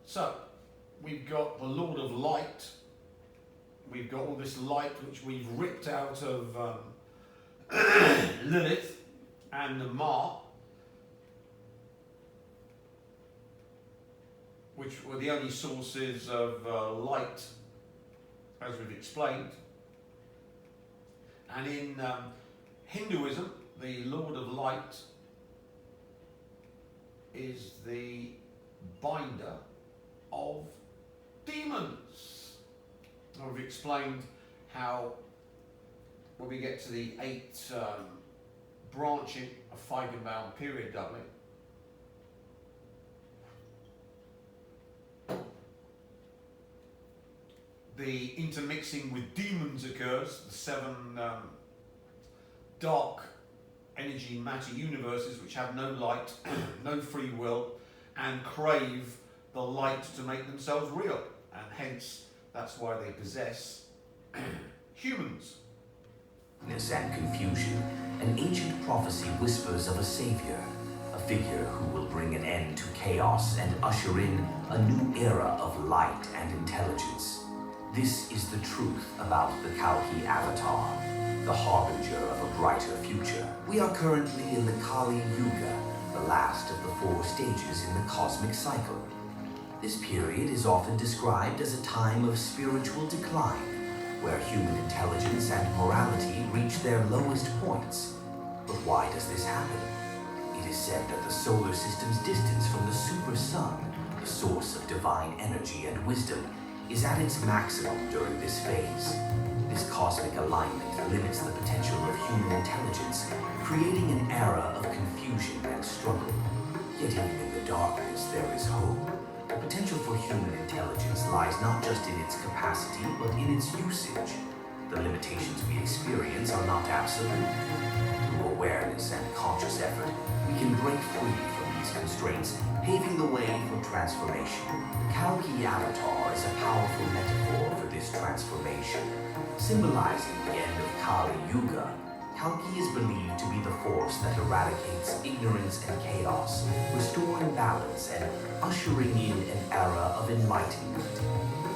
So, we've got the Lord of Light. We've got all this light which we've ripped out of Lilith and the Ma, which were the only sources of light, as we've explained. And in Hinduism, the Lord of Light is the binder of demons. Now we've explained how when we get to the 8 branching of Feigenbaum period doubling, the intermixing with demons occurs, the 7 dark energy matter universes which have no light, no free will, and crave the light to make themselves real, and hence that's why they possess humans. And confusion, an ancient prophecy whispers of a savior, a figure who will bring an end to chaos and usher in a new era of light and intelligence. This is the truth about the Kaliki avatar, the harbinger of a brighter future. We are currently in the Kali Yuga, the last of the 4 stages in the cosmic cycle. This period is often described as a time of spiritual decline, where human intelligence and morality reach their lowest points. But why does this happen? It is said that the solar system's distance from the super sun, the source of divine energy and wisdom, is at its maximum during this phase. This cosmic alignment limits the potential of human intelligence, creating an era of confusion and struggle. Yet even in the darkness, there is hope. The potential for human intelligence lies not just in its capacity, but in its usage. The limitations we experience are not absolute. Through awareness and conscious effort, we can break free from these constraints, paving the way for transformation. The Kaliki avatar is a powerful metaphor for this transformation. Symbolizing the end of Kali Yuga, Kaliki is believed to be the force that eradicates ignorance and chaos, restoring balance and ushering in an era of enlightenment.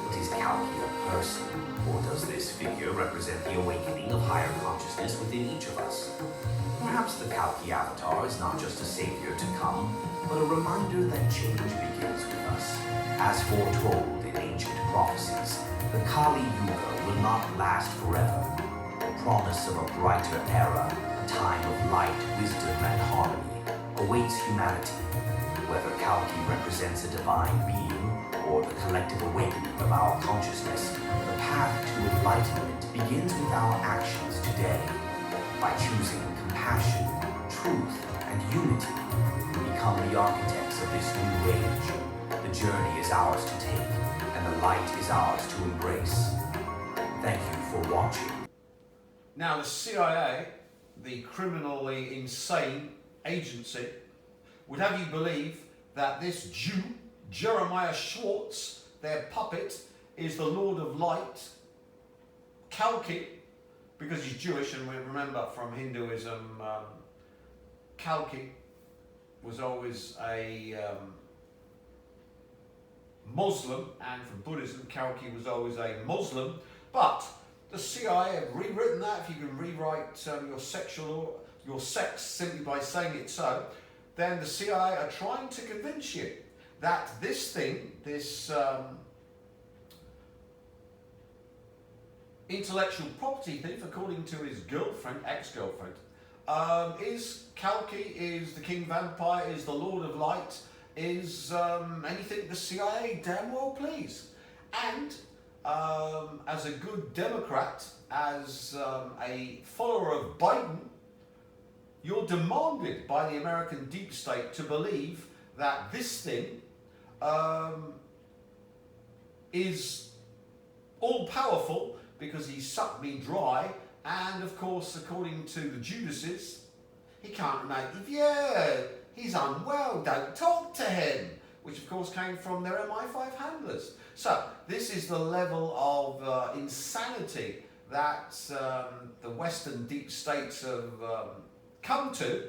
But is Kaliki a person, or does this figure represent the awakening of higher consciousness within each of us? Perhaps the Kaliki avatar is not just a savior to come, but a reminder that change begins with us. As foretold in ancient prophecies, the Kali Yuga will not last forever. The promise of a brighter era, a time of light, wisdom, and harmony, awaits humanity. Whether Kaliki represents a divine being or the collective awakening of our consciousness, the path to enlightenment begins with our actions today. By choosing compassion, truth, and unity, we become the architects of this new age. The journey is ours to take, and the light is ours to embrace. Thank you for watching. Now the CIA, the criminally insane agency, would have you believe that this Jew, Jeremiah Schwartz, their puppet, is the Lord of Light, Kalki, because he's Jewish, and we remember from Hinduism, Kalki was always a Muslim, and from Buddhism, Kalki was always a Muslim, but the CIA have rewritten that. If you can rewrite your sex simply by saying it so, then the CIA are trying to convince you that this thing, this intellectual property thief, according to his girlfriend, ex-girlfriend, is Kalki, is the King Vampire, is the Lord of Light, is anything the CIA damn well please. And as a good Democrat, as a follower of Biden, you're demanded by the American deep state to believe that this thing is all-powerful because he sucked me dry, and of course, according to the Judases, he can't make it. Yeah, he's unwell, don't talk to him, which of course came from their MI5 handlers. So this is the level of insanity that the Western deep states have come to,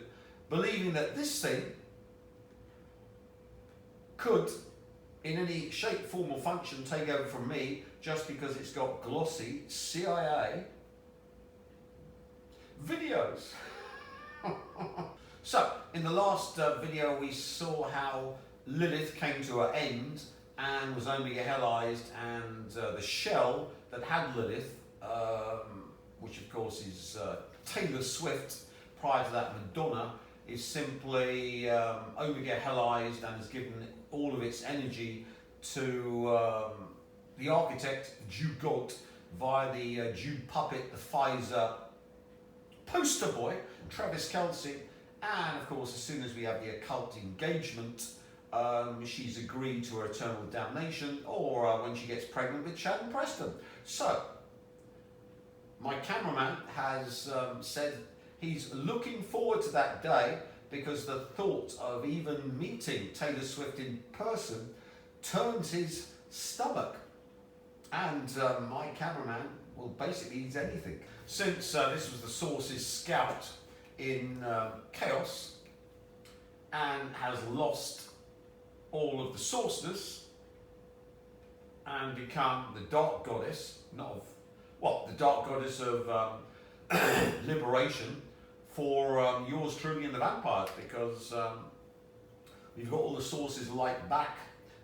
believing that this thing could in any shape, form or function take over from me just because it's got glossy CIA videos. So, in the last video we saw how Lilith came to her end and was Omega-Hellized, and the shell that had Lilith, which of course is Taylor Swift, prior to that Madonna, is simply Omega-Hellized and has given all of its energy to the architect, Jew God, via the Jew puppet, the Pfizer poster boy, Travis Kelce. And of course, as soon as we have the occult engagement, she's agreed to her eternal damnation, or when she gets pregnant with Chad Preston. So, my cameraman has said he's looking forward to that day because the thought of even meeting Taylor Swift in person turns his stomach. And my cameraman will basically eat anything. Since this was the Source's scout in Chaos and has lost all of the Sourceness and become the Dark Goddess, the Dark Goddess of liberation for yours truly and the vampires, because we've got all the Source's light back.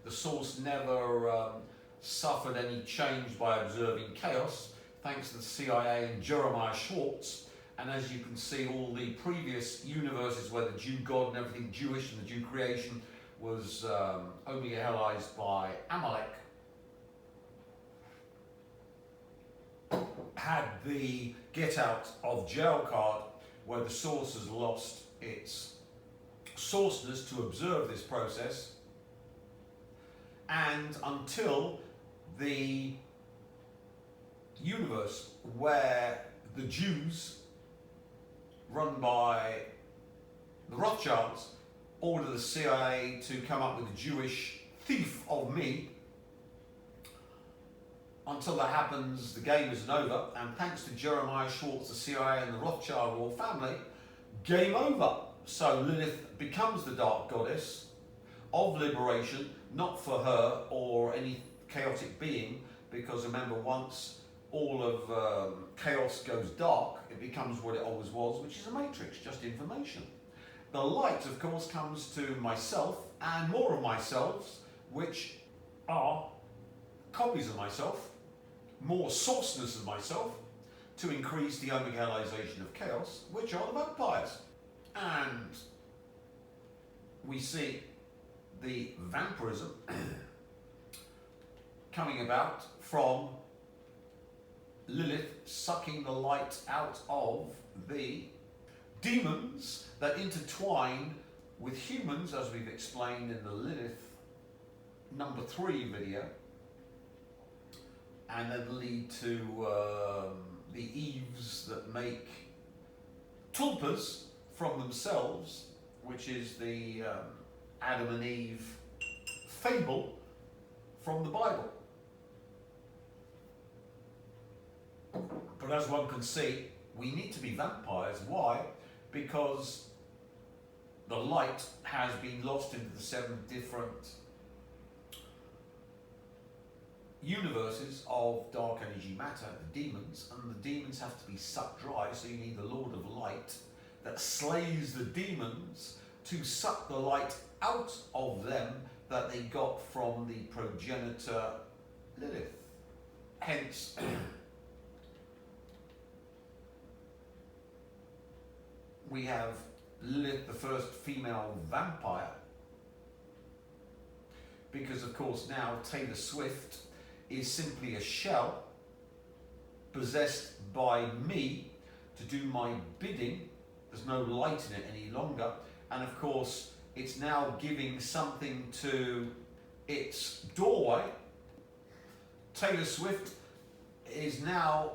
The Source never suffered any change by observing chaos, thanks to the CIA and Jeremiah Schwartz. And as you can see, all the previous universes where the Jew God and everything Jewish and the Jew creation was Omega-Hellized by Amalek, had the get out of jail card where the Source has lost its sourceness to observe this process, and until the universe where the Jews, run by the Rothschilds, order the CIA to come up with a Jewish thief of me. Until that happens, the game isn't over, and thanks to Jeremiah Schwartz, the CIA and the Rothschild royal family, game over. So Lilith becomes the Dark Goddess of liberation, not for her or any chaotic being, because remember, once all of chaos goes dark, it becomes what it always was, which is a matrix, just information. The light, of course, comes to myself and more of myself, which are copies of myself, more sourceness of myself, to increase the Omega-Hellization of chaos, which are the vampires. And we see the vampirism coming about from Lilith sucking the light out of the demons that intertwine with humans, as we've explained in the Lilith number 3 video, and then lead to the Eves that make tulpas from themselves, which is the Adam and Eve fable from the Bible. But as one can see, we need to be vampires. Why? Because the light has been lost into the 7 different universes of dark energy matter, the demons, and the demons have to be sucked dry, so you need the Lord of Light that slays the demons to suck the light out of them that they got from the progenitor Lilith. Hence, we have Lilith, the first female vampire, because of course now Taylor Swift is simply a shell possessed by me to do my bidding. There's no light in it any longer, and of course it's now giving something to its doorway. Taylor Swift is now,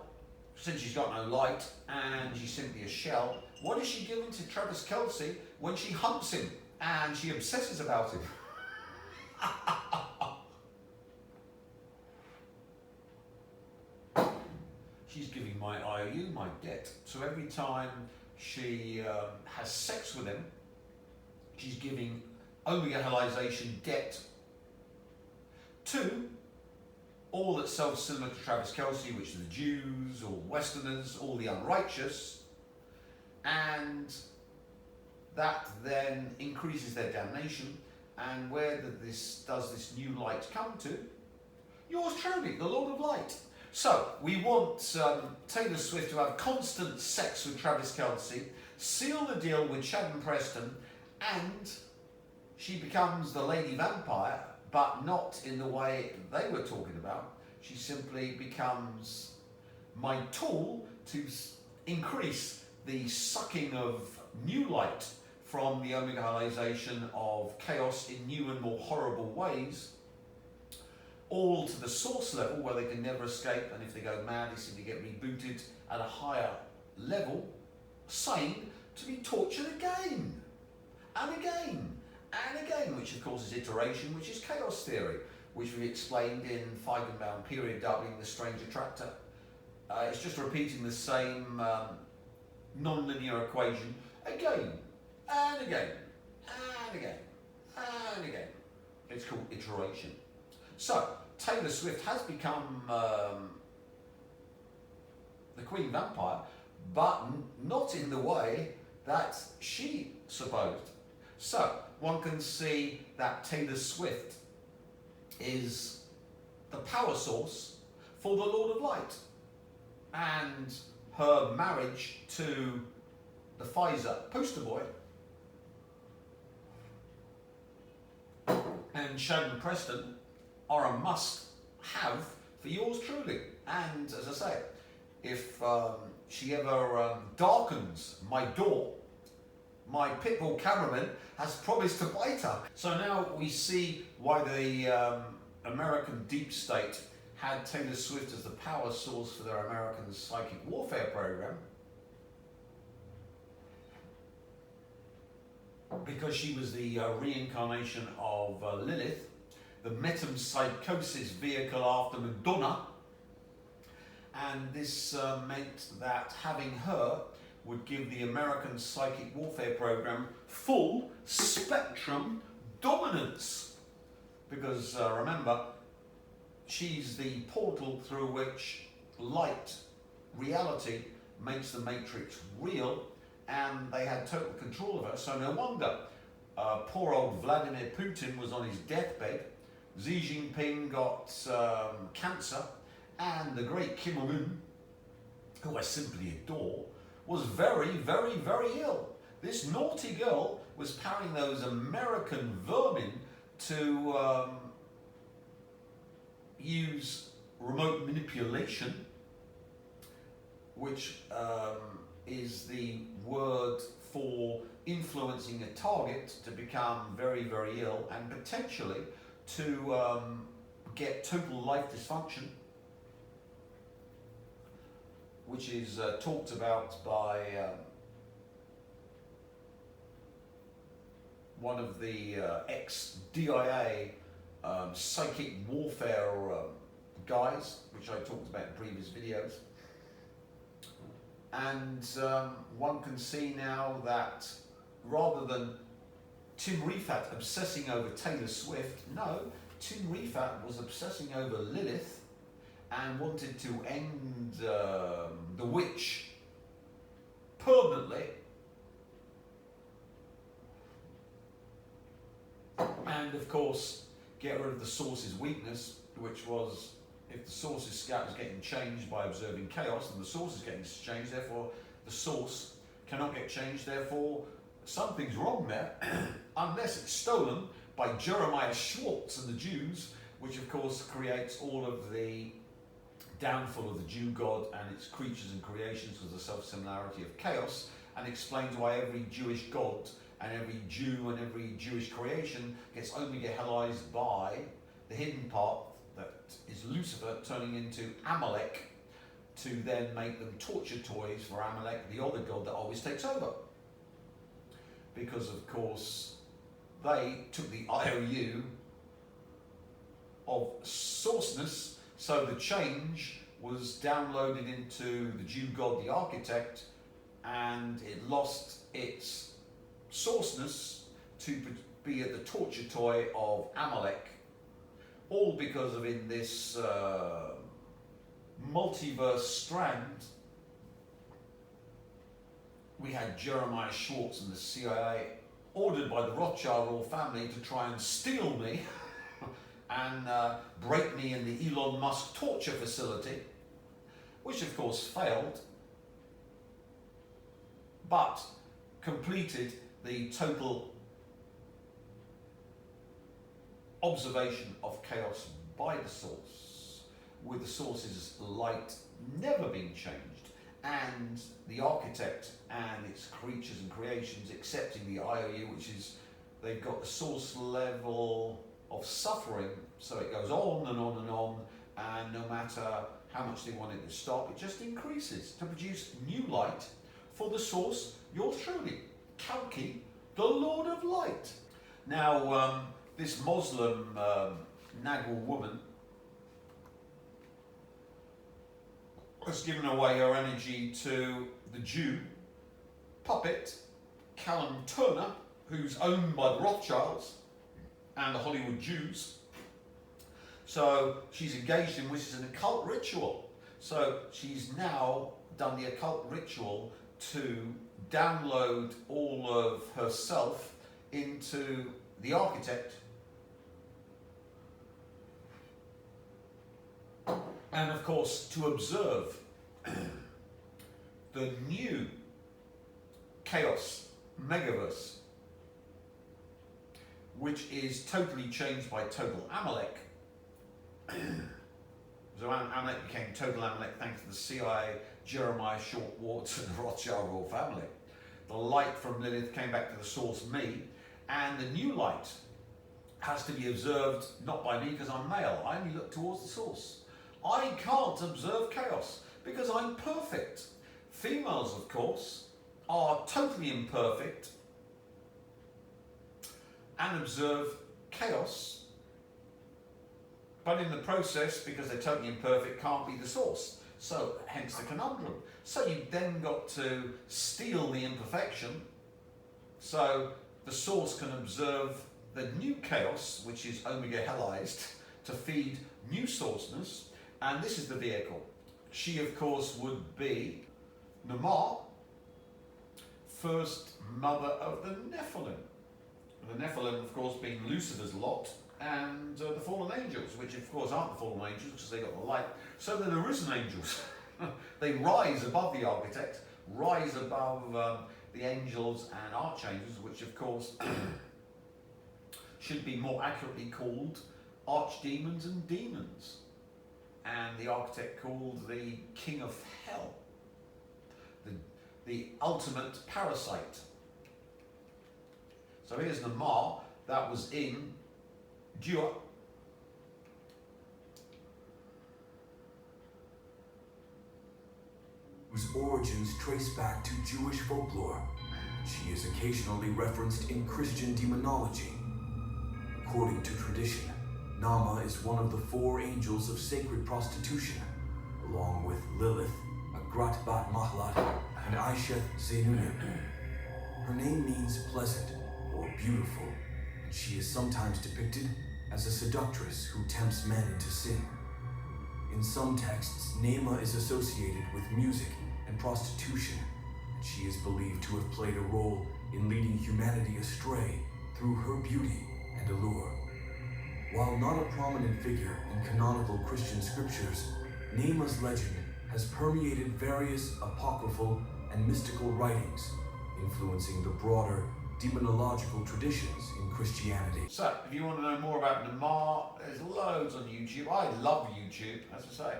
since she's got no light and she's simply a shell, what is she giving to Travis Kelce when she hunts him and she obsesses about him? She's giving my IOU, my debt. So every time she has sex with him, she's giving Omega-Hellization debt to all that's self-similar to Travis Kelce, which are the Jews, all Westerners, all the unrighteous, and that then increases their damnation. And where does this new light come to? Yours truly, the Lord of Light. So, we want Taylor Swift to have constant sex with Travis Kelce, seal the deal with Sharon Preston, and she becomes the Lady Vampire, but not in the way they were talking about. She simply becomes my tool to increase the sucking of new light from the omegalization of chaos in new and more horrible ways, all to the source level where they can never escape, and if they go mad they simply get rebooted at a higher level, sane, to be tortured again and again and again, which of course is iteration, which is chaos theory, which we explained in Feigenbaum period doubling the strange attractor. It's just repeating the same non-linear equation again and again and again and again. It's called iteration. So, Taylor Swift has become the Queen Vampire, but not in the way that she supposed. So, one can see that Taylor Swift is the power source for the Lord of Light. And her marriage to the Pfizer poster boy and Sharon Preston are a must-have for yours truly. And as I say, if she ever darkens my door, my pitbull cameraman has promised to bite her. So now we see why the American deep state had Taylor Swift as the power source for their American psychic warfare program. Because she was the reincarnation of Lilith, the metempsychosis vehicle after Madonna, and this meant that having her would give the American psychic warfare program full spectrum dominance. Because remember, she's the portal through which light, reality, makes the matrix real, and they had total control of her, so no wonder poor old Vladimir Putin was on his deathbed, Xi Jinping got cancer, and the great Kim Il-sung, who I simply adore, was very, very, very ill. This naughty girl was powering those American vermin to use remote manipulation, which is the word for influencing a target to become very, very ill and potentially to get total life dysfunction, which is talked about by one of the ex-DIA psychic warfare guys, which I talked about in previous videos. And one can see now that rather than Tim Riefat obsessing over Taylor Swift, no, Tim Riefat was obsessing over Lilith and wanted to end the witch permanently. And of course, get rid of the source's weakness, which was if the source's scout is getting changed by observing chaos, then the source is getting changed, therefore the source cannot get changed, therefore something's wrong there, unless it's stolen by Jeremiah Schwartz and the Jews, which of course creates all of the downfall of the Jew God and its creatures and creations because of the self-similarity of chaos, and explains why every Jewish God and every Jew and every Jewish creation gets omega-hellized by the hidden part that is Lucifer turning into Amalek to then make them torture toys for Amalek, the other god that always takes over. Because of course they took the IOU of sourceness, so the change was downloaded into the Jew god, the architect, and it lost its sourceness to be the torture toy of Amalek, all because of in this multiverse strand, we had Jeremiah Schwartz and the CIA ordered by the Rothschild royal family to try and steal me and break me in the Elon Musk torture facility, which of course failed, but completed the total observation of chaos by the source, with the source's light never being changed, and the architect and its creatures and creations accepting the IOU, which is they've got the source level of suffering, so it goes on and on and on, and no matter how much they want it to stop, it just increases to produce new light for the source, yours truly, Kaliki, the Lord of Light. Now, this Muslim Nagel woman has given away her energy to the Jew puppet, Callum Turner, who's owned by the Rothschilds and the Hollywood Jews. So she's engaged in which is an occult ritual. So she's now done the occult ritual to download all of herself into the architect, and of course to observe the new chaos megaverse, which is totally changed by total Amalek. So Amalek became total Amalek thanks to the CIA, Jeremiah Schwartz and the Rothschild royal family. The light from Lilith came back to the source, me, and the new light has to be observed not by me because I'm male. I only look towards the source. I can't observe chaos because I'm perfect. Females, of course, are totally imperfect and observe chaos, but in the process, because they're totally imperfect, can't be the source. So, hence the conundrum. So you've then got to steal the imperfection, so the source can observe the new chaos, which is omega helized, to feed new sourceness, and this is the vehicle. She, of course, would be Namar, first mother of the Nephilim. The Nephilim, of course, being Lucifer's lot, and the fallen angels, which of course aren't the fallen angels because they got the light. So they're the risen angels. They rise above the architect, rise above the angels and archangels, which of course should be more accurately called archdemons and demons. And the architect called the king of hell, the ultimate parasite. So here's Namar, that was in Dua. Whose origins trace back to Jewish folklore. She is occasionally referenced in Christian demonology. According to tradition, Nama is one of the 4 angels of sacred prostitution, along with Lilith, Agrat Bat Mahlat, and Aisheth Zeynunim. Her name means pleasant or beautiful, and she is sometimes depicted as a seductress who tempts men into sin. In some texts, Nema is associated with music and prostitution, and she is believed to have played a role in leading humanity astray through her beauty and allure. While not a prominent figure in canonical Christian scriptures, Nema's legend has permeated various apocryphal and mystical writings, influencing the broader demonological traditions in Christianity. So, if you want to know more about Namar, there's loads on YouTube. I love YouTube, as I say.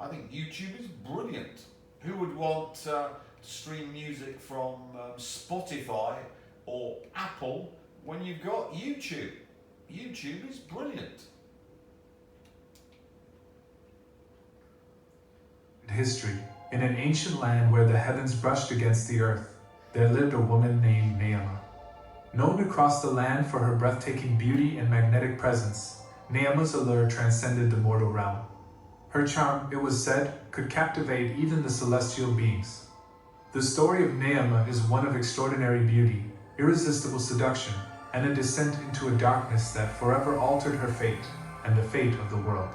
I think YouTube is brilliant. Who would want to stream music from Spotify or Apple when you've got YouTube? YouTube is brilliant. History. In an ancient land where the heavens brushed against the earth, there lived a woman named Neema. Known across the land for her breathtaking beauty and magnetic presence, Neema's allure transcended the mortal realm. Her charm, it was said, could captivate even the celestial beings. The story of Neema is one of extraordinary beauty, irresistible seduction, and a descent into a darkness that forever altered her fate. and the fate of the world.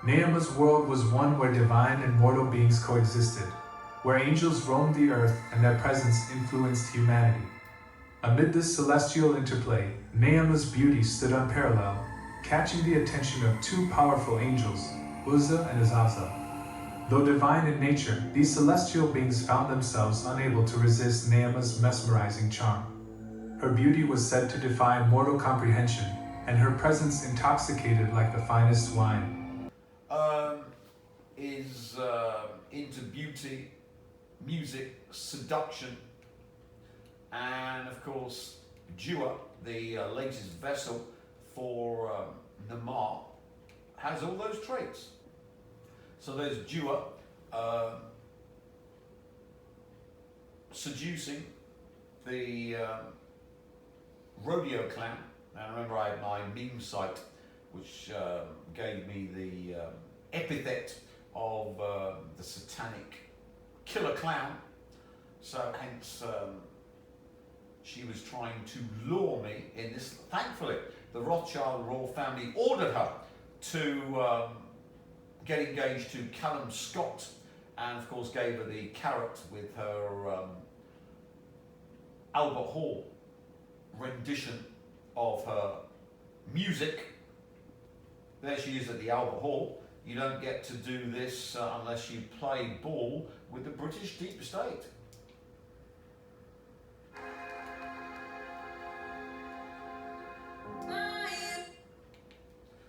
Neama's world was one where divine and mortal beings coexisted, where angels roamed the earth and their presence influenced humanity. Amid this celestial interplay, Neama's beauty stood unparalleled, catching the attention of two powerful angels, Uzzah and Azazel. Though divine in nature, these celestial beings found themselves unable to resist Neama's mesmerizing charm. Her beauty was said to defy mortal comprehension, and her presence intoxicated like the finest wine. Is into beauty, music, seduction, and of course, Dua, the latest vessel for Namar, has all those traits. So there's Dua seducing the rodeo clown. Now remember, I had my meme site, which gave me the epithet of the satanic killer clown. So hence she was trying to lure me in this. Thankfully, the Rothschild royal family ordered her to get engaged to Callum Scott, and of course gave her the carrot with her Albert Hall rendition of her music. There she is at the Albert Hall. You don't get to do this unless you play ball with the British deep state.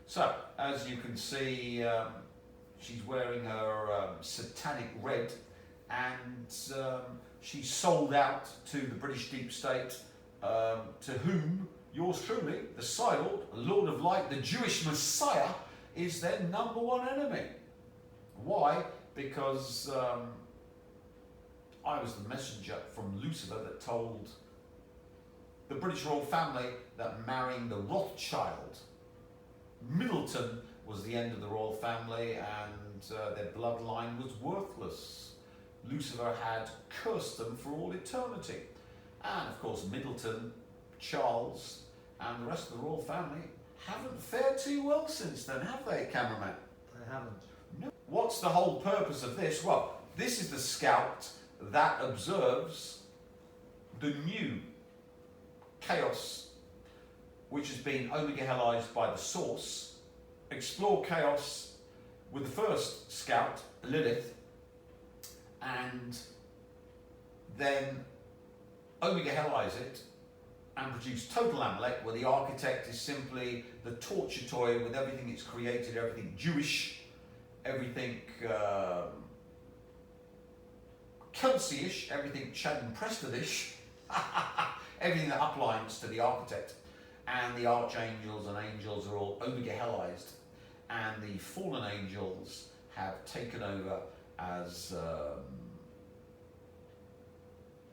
So, as you can see, she's wearing her satanic red, and she's sold out to the British deep state, to whom yours truly, the Psylord, the Lord of Light, the Jewish Messiah, is their number one enemy. Why? Because I was the messenger from Lucifer that told the British royal family that marrying the Rothschild, Middleton, was the end of the royal family, and their bloodline was worthless. Lucifer had cursed them for all eternity. And of course Middleton, Charles, and the rest of the royal family haven't fared too well since then, have they, cameraman? They haven't. No. What's the whole purpose of this? Well, this is the scout that observes the new chaos which has been Omega Hellized by the Source. Explore chaos with the first scout, Lilith, and then Omega Hellize it and produce Total Amalek, where the architect is simply the torture toy with everything it's created, everything Jewish, everything Kelsey-ish, everything Chad and Preston-ish, everything that uplines to the architect. And the archangels and angels are all Omega Hellized, and the fallen angels have taken over as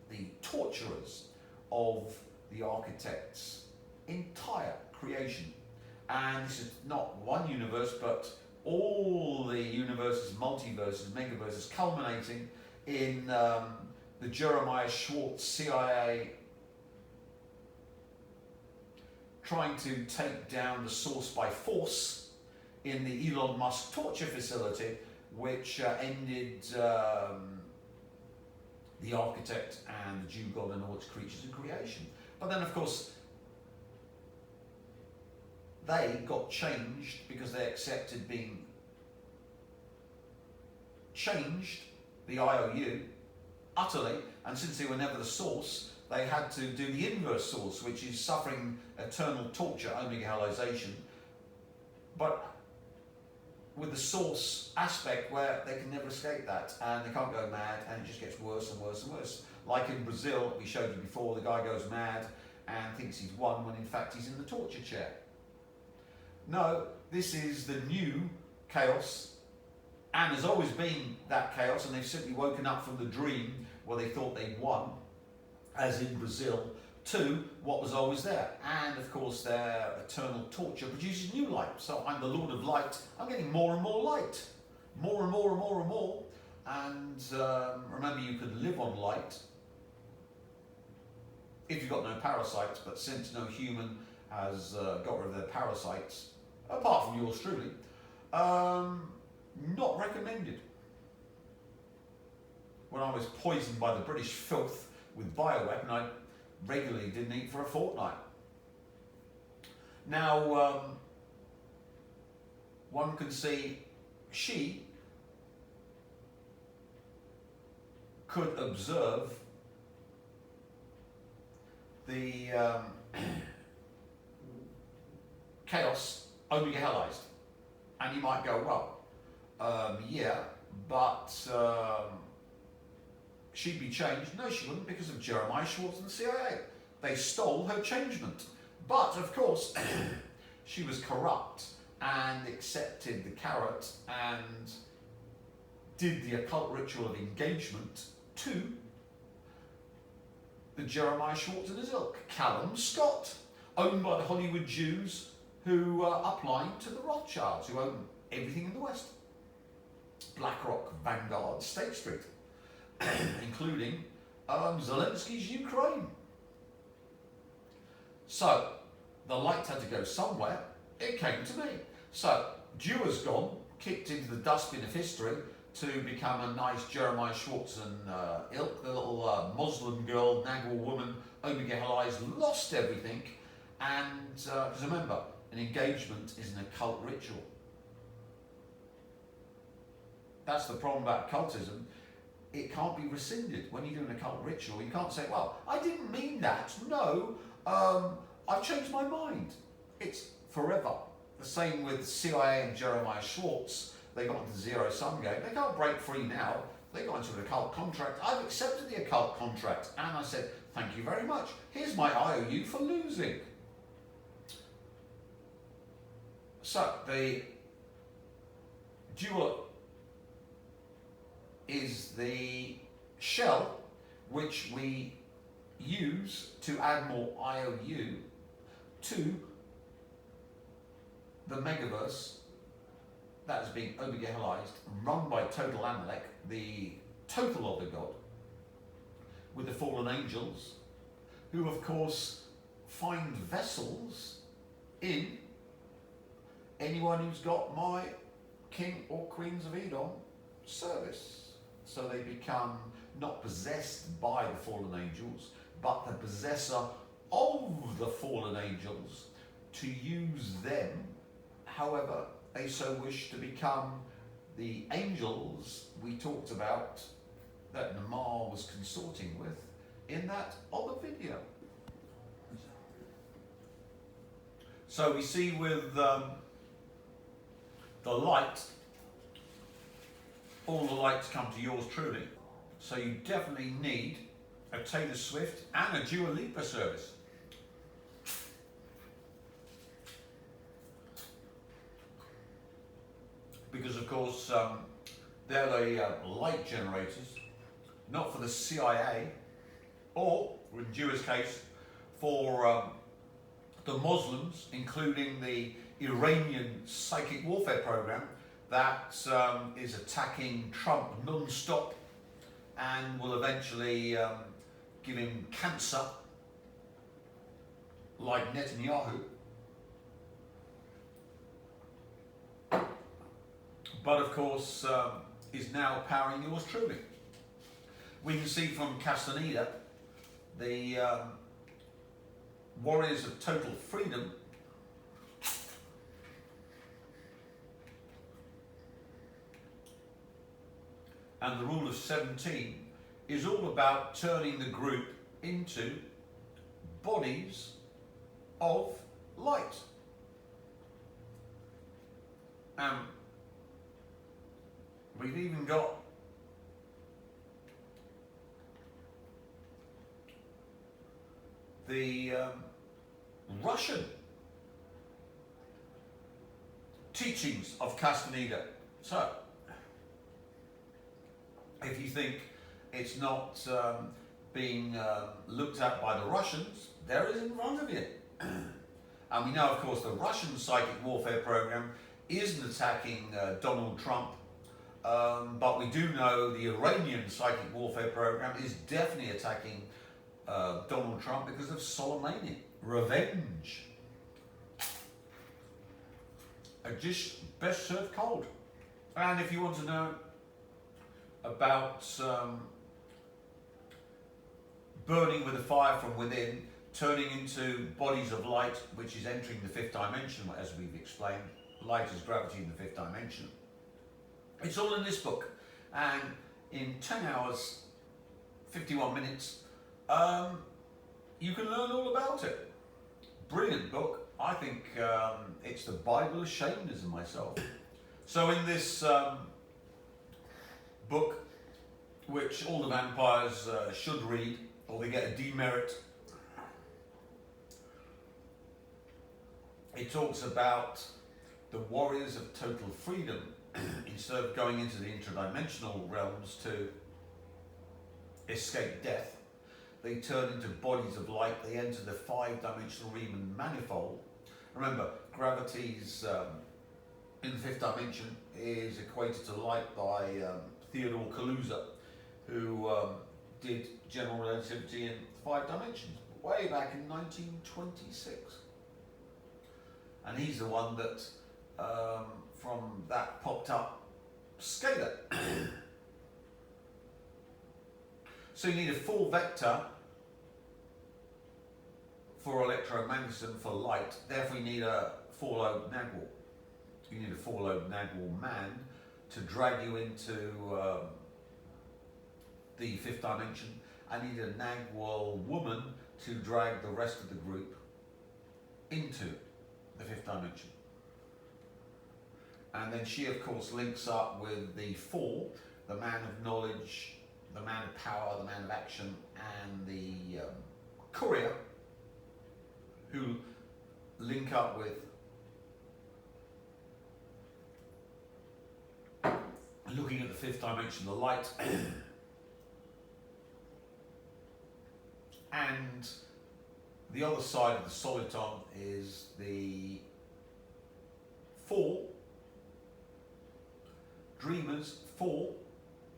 the torturers of the architect's entire creation. And this is not one universe, but all the universes, multiverses, megaverses, culminating in the Jeremiah Schwartz CIA trying to take down the Source by force in the Elon Musk torture facility, which ended the architect and the Jew God and all its creatures and creation. But then, of course, they got changed because they accepted being changed, the IOU, utterly, and since they were never the source, they had to do the inverse source, which is suffering eternal torture, Omega Hellization, but with the source aspect where they can never escape that, and they can't go mad, and it just gets worse and worse and worse. Like in Brazil, we showed you before, the guy goes mad and thinks he's won when in fact he's in the torture chair. No, this is the new chaos, and has always been that chaos, and they've simply woken up from the dream where they thought they'd won, as in Brazil, to what was always there. And of course their eternal torture produces new light. So I'm the Lord of Light, I'm getting more and more light. More and more and more and more. And remember, you could live on light if you've got no parasites, but since no human has got rid of their parasites, apart from yours truly, not recommended. When I was poisoned by the British filth with bioweapon, I regularly didn't eat for a fortnight. Now, one can see she could observe the chaos only realized, and you might go, well, yeah, but she'd be changed. No, she wouldn't, because of Jeremiah Schwartz and the CIA. They stole her changement. But of course, she was corrupt and accepted the carrot and did the occult ritual of engagement to the Jeremiah Schwartz and his ilk. Callum Scott, owned by the Hollywood Jews who are upline to the Rothschilds, who own everything in the West. BlackRock, Vanguard, State Street, including Zelensky's Ukraine. So, the light had to go somewhere. It came to me. So, Jew has gone, kicked into the dustbin of history to become a nice Jeremiah Schwartz and ilk. The little Muslim girl, Nagwal woman, Omega Halai's lost everything. And, because remember, an engagement is an occult ritual. That's the problem about occultism. It can't be rescinded. When you do an occult ritual, you can't say, well, I didn't mean that. No, I've changed my mind. It's forever. The same with CIA and Jeremiah Schwartz. They got into the zero-sum game. They can't break free now. They got into an occult contract. I've accepted the occult contract. And I said, thank you very much. Here's my IOU for losing. So, the jeweler is the shell which we use to add more IOU to the megaverse that is being Omega-halized, run by Total Amalek, the total of the god, with the fallen angels, who of course find vessels in anyone who's got my king or queens of Edom service. So they become not possessed by the fallen angels, but the possessor of the fallen angels to use them however they so wish to become the angels we talked about that Namar was consorting with in that other video. So we see with the light, all the lights come to yours truly. So you definitely need a Taylor Swift and a Dua Lipa service. Because of course they're the light generators, not for the CIA, or in Dua's case, for the Muslims, including the Iranian psychic warfare program that is attacking Trump non-stop and will eventually give him cancer like Netanyahu. But of course is now powering yours truly. We can see from Castaneda, the warriors of total freedom, and the rule of 17 is all about turning the group into bodies of light. We've even got the Russian teachings of Castaneda. So, if you think it's not being looked at by the Russians, there it is in front of you. And we know, of course, the Russian psychic warfare program isn't attacking Donald Trump, but we do know the Iranian psychic warfare program is definitely attacking Donald Trump because of Soleimani. Revenge. a dish best served cold. And if you want to know about burning with a fire from within, turning into bodies of light, which is entering the fifth dimension, as we've explained. Light is gravity in the fifth dimension. It's all in this book. And in 10 hours, 51 minutes, you can learn all about it. Brilliant book. I think it's the Bible of shamanism myself. So in this book, which all the vampires should read, or they get a demerit, it talks about the warriors of total freedom. Instead of going into the interdimensional realms to escape death, they turn into bodies of light. They enter the five-dimensional Riemann manifold. Remember, gravity's in the fifth dimension is equated to light by Theodore Kaluza, who did general relativity in 5 dimensions way back in 1926. And he's the one that from that popped up scalar. So you need a full vector for electromagnetism for light, therefore you need a 4-lobe Nagwal. You need a 4-lobe Nagwal man to drag you into the fifth dimension. I need a Nagwal woman to drag the rest of the group into the fifth dimension. And then she, of course, links up with the 4, the man of knowledge, the man of power, the man of action, and the courier, who link up with looking at the fifth dimension, the light. And the other side of the soliton is the 4 dreamers, 4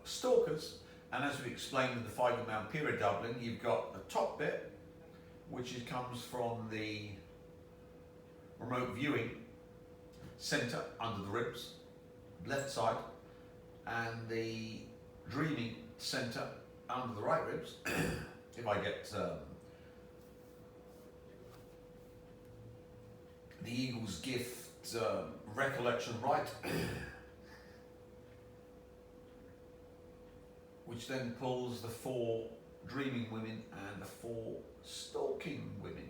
stalkers, and as we explained in the 5-man period doubling, you've got the top bit, which comes from the remote viewing center under the ribs, left side, and the dreaming center under the right ribs. If I get the Eagle's Gift recollection right, which then pulls the 4 dreaming women and the 4 stalking women.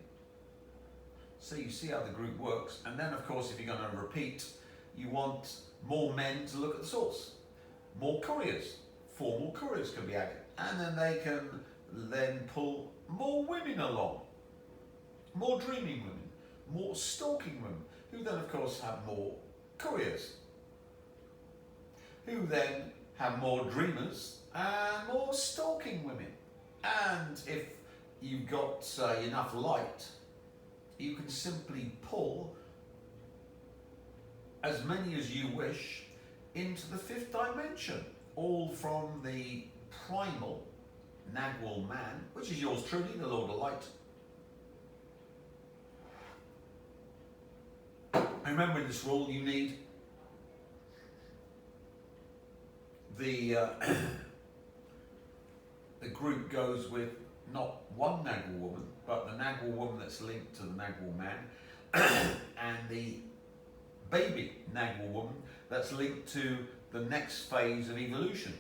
So you see how the group works. And then, of course, if you're going to repeat, you want more men to look at the source. More couriers. 4 more couriers can be added. And then they can then pull more women along. More dreaming women. More stalking women. Who then, of course, have more couriers. Who then have more dreamers and more stalking women. And if you've got enough light, you can simply pull as many as you wish into the fifth dimension, all from the primal Nagwal man, which is yours truly, the Lord of Light. And remember, in this rule, you need the group goes with not one Nagwal woman, but the Nagwal woman that's linked to the Nagwal man, and the baby Nagwal woman that's linked to the next phase of evolution.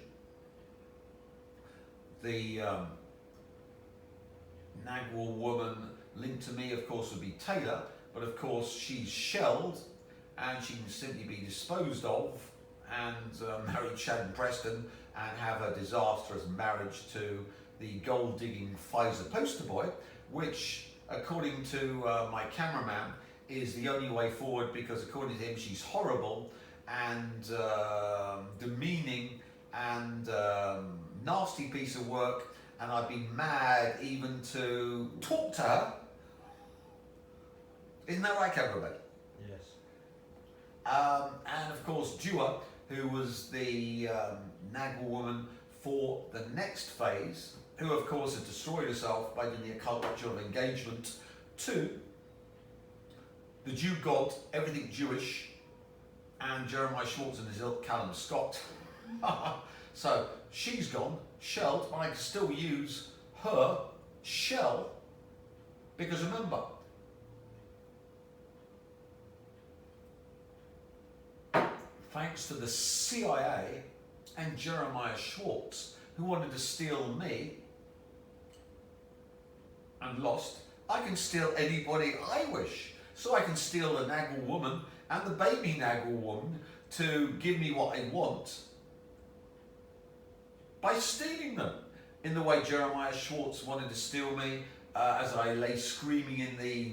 The Nagwal woman linked to me, of course, would be Taylor, but of course she's shelled and she can simply be disposed of and marry Chad Preston and have a disastrous marriage to the gold-digging Pfizer poster boy, which, according to my cameraman, is the only way forward, because according to him, she's horrible and demeaning and nasty piece of work, and I'd be mad even to talk to her. Isn't that right, cameraman? Yes. And of course, Dua, who was the Nagwal woman for the next phase, who of course had destroyed herself by doing the occult ritual of engagement to the Jew god, everything Jewish, and Jeremiah Schwartz and his ilk Callum Scott. So she's gone, shelled, but I can still use her shell because remember, thanks to the CIA and Jeremiah Schwartz, who wanted to steal me and lost, I can steal anybody I wish. So I can steal the Naggle woman and the baby Naggle woman to give me what I want by stealing them, in the way Jeremiah Schwartz wanted to steal me as I lay screaming in the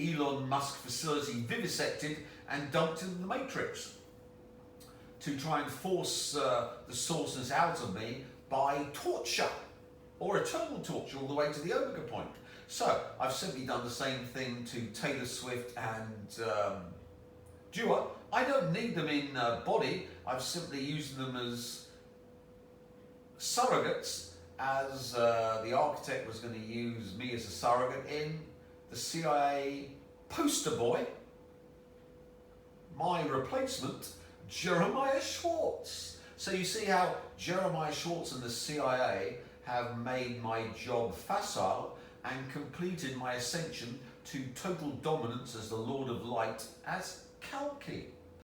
Elon Musk facility, vivisected and dumped into the Matrix, to try and force the sources out of me by torture, or eternal torture all the way to the Omega point. So I've simply done the same thing to Taylor Swift and Dua. I don't need them in body, I've simply used them as surrogates, as the architect was going to use me as a surrogate in the CIA poster boy, my replacement, Jeremiah Schwartz. So you see how Jeremiah Schwartz and the CIA have made my job facile and completed my ascension to total dominance as the Lord of Light as Kaliki.